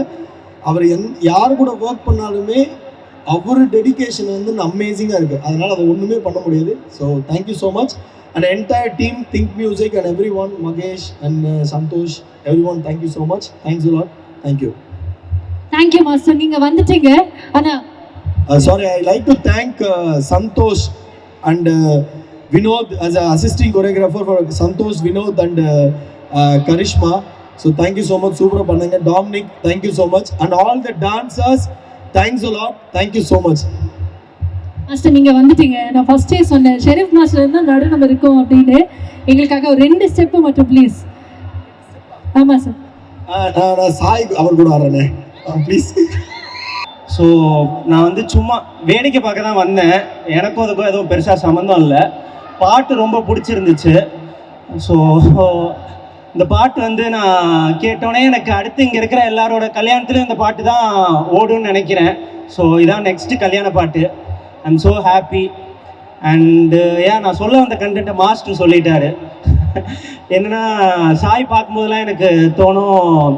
அவர் யார் கூட ஒர்க் பண்ணாலுமே அவர் டெடிகேஷன் வந்து அமேசிங்காக இருக்குது. அதனால் அதை ஒன்றுமே பண்ண முடியாது. So thank you so much. And the entire team, Think Music and everyone, Magesh and Santosh, everyone, thank you so much. Thanks a lot. Thank you. Thank you master. நீங்க வந்துட்டீங்க. ஆனா sorry, I like to thank Santosh and Vinod as an assisting choreographer for Santosh, Vinod and Karishma. So thank you so much. Super பண்ணங்க. Dominic, thank you so much. And all the dancers, thanks a lot. Thank you so much. Master நீங்கள் வந்துட்டீங்க. நான் ஃபர்ஸ்டே சொன்னேன் Sharif master இருந்தால் நடு நம்ம இருக்கோம் அப்படின்னு. எங்களுக்காக ஒரு 2 ஸ்டெப்பு மட்டும் ப்ளீஸ். ஆமாம் சார். நான் சாய் அவர் கூட வரேனே ப்ளீஸ். ஸோ நான் வந்து சும்மா வேடிக்கை பார்க்க தான் வந்தேன். எனக்கும் அதுக்கும் எதுவும் பெருசாக சம்மந்தம் இல்லை. பாட்டு ரொம்ப பிடிச்சிருந்துச்சு. ஸோ இந்த பாட்டு வந்து நான் கேட்டோடனே எனக்கு அடுத்து இங்கே இருக்கிற எல்லாரோட கல்யாணத்துலையும் இந்த பாட்டு தான் ஓடுன்னு நினைக்கிறேன். ஸோ இதான் நெக்ஸ்ட்டு கல்யாண பாட்டு. I'm so happy. அண்டு ஏன் நான் சொல்ல வந்த கண்டென்ட்டை மாஸ்டர் சொல்லிட்டாரு. என்னென்னா சாய் பார்க்கும்போதெல்லாம் எனக்கு தோணும்,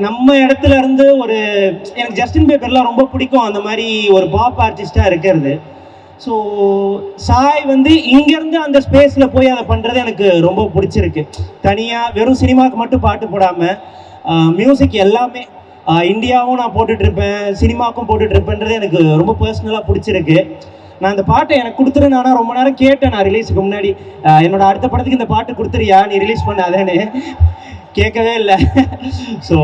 நம்ம இடத்துல இருந்து ஒரு எனக்கு ஜஸ்டின் பீபர்லாம் ரொம்ப பிடிக்கும், அந்த மாதிரி ஒரு பாப் ஆர்டிஸ்டாக இருக்கிறது. ஸோ சாய் வந்து இங்கேருந்து அந்த ஸ்பேஸில் போய் அதை பண்ணுறது எனக்கு ரொம்ப பிடிச்சிருக்கு. தனியாக வெறும் சினிமாவுக்கு மட்டும் பாட்டு போடாமல் மியூசிக் எல்லாமே இந்தியாவும் நான் போட்டுட்ருப்பேன், சினிமாவுக்கும் போட்டுட்ருப்பேன்றது எனக்கு ரொம்ப பர்சனலாக பிடிச்சிருக்கு. நான் இந்த பாட்டை எனக்கு கொடுத்துருன்னு ஆனால் ரொம்ப நேரம் கேட்டேன் நான் ரிலீஸுக்கு முன்னாடி. என்னோட அடுத்த படத்துக்கு இந்த பாட்டு கொடுத்துறியா நீ ரிலீஸ் பண்ணாதேன்னு. கேட்கவே இல்லை. ஸோ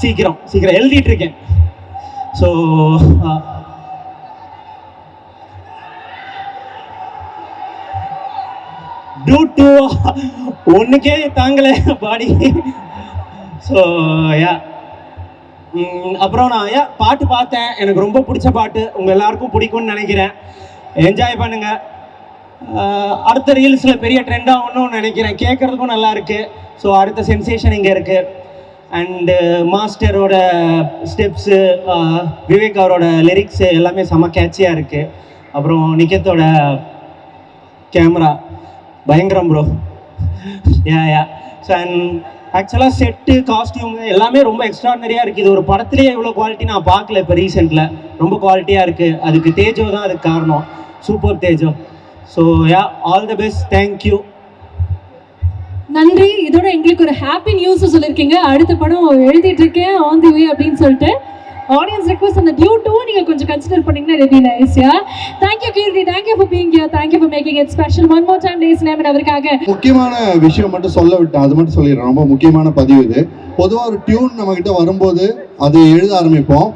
சீக்கிரம் எழுதிட்டு இருக்கேன். ஸோ டூ ஒன்றுக்கே தாங்கலை பாடி. ஸோ அப்புறம் நான் பாட்டு பார்த்தேன், எனக்கு ரொம்ப பிடிச்ச பாட்டு, உங்கள் எல்லாருக்கும் பிடிக்கும்னு நினைக்கிறேன். என்ஜாய் பண்ணுங்க. அடுத்த ரீல்ஸில் பெரிய ட்ரெண்ட் ஆகணும்னு நினைக்கிறேன். கேட்குறதுக்கும் நல்லா இருக்கு. ஸோ அடுத்த சென்சேஷன் இங்கே இருக்கு. அண்டு மாஸ்டரோட ஸ்டெப்ஸு, விவேக் அவரோட லிரிக்ஸு எல்லாமே செம்ம கேட்சியாக இருக்குது. அப்புறம் நிக்கத்தோட கேமரா பயங்கரம் ப்ரோ. ஸோ அண்ட் ஆக்சுவலாக செட்டு காஸ்டியூம் எல்லாமே ரொம்ப எக்ஸ்ட்ராடனரியாக இருக்குது. இது ஒரு படத்துலேயே இவ்வளோ குவாலிட்டி நான் பார்க்கல இப்போ ரீசெண்டில். ரொம்ப குவாலிட்டியாக இருக்குது. அதுக்கு தேஜோ தான் அதுக்கு காரணம். Super Tejo. So all the best. Thank you. நன்றி. இதோட எங்களுக்கு ஒரு ஹாப்பி நியூஸ் சொல்லியிருக்கீங்க. அடுத்த படம் எழுதிட்டு இருக்கேன் ஆன் தி வே அப்படின்னு சொல்லிட்டு. ஆடியன்ஸ் ரெக்வஸ்ட் அந்த டியூ 2 நீங்க கொஞ்சம் கன்சிடர் பண்ணீங்கன்னா ready nice. Thank you Keerthi. Thank you for being here. Thank you for making it special. One more time days name அவருக்காக முக்கியமான விஷயம் மட்டும் சொல்ல விட்டேன், அது மட்டும் சொல்லிடுறேன். ரொம்ப முக்கியமான பதிவு இது. பொதுவாக ஒரு டியூன் நம்மக்கிட்ட வரும்போது அது எழுத ஆரம்பிப்போம்.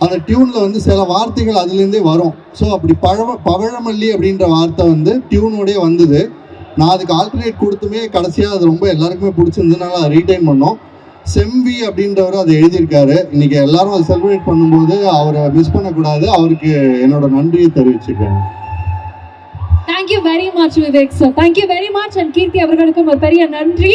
அந்த டியூனில் வந்து சில வார்த்தைகள் அதுலேருந்தே வரும். ஸோ அப்படி பவழமல்லி அப்படின்ற வார்த்தை வந்து டியூனோடய வந்தது. நான் அதுக்கு ஆல்டர்னேட் கொடுத்துமே கடைசியாக அது ரொம்ப எல்லாருக்குமே பிடிச்சிருந்ததுனால அதை ரீடைன் பண்ணோம். செம்வி அப்படின்றவர் அதை எழுதியிருக்காரு. இன்னைக்கு எல்லாரும் அதை செலிப்ரேட் பண்ணும்போது அவரை மிஸ் பண்ணக்கூடாது. அவருக்கு என்னோட நன்றியை தெரிவிச்சுக்கிறேன். Thank you very much Vivek sir. Thank you very much. And Keerthi அவர்களுக்கும் ஒரு பெரிய நன்றி.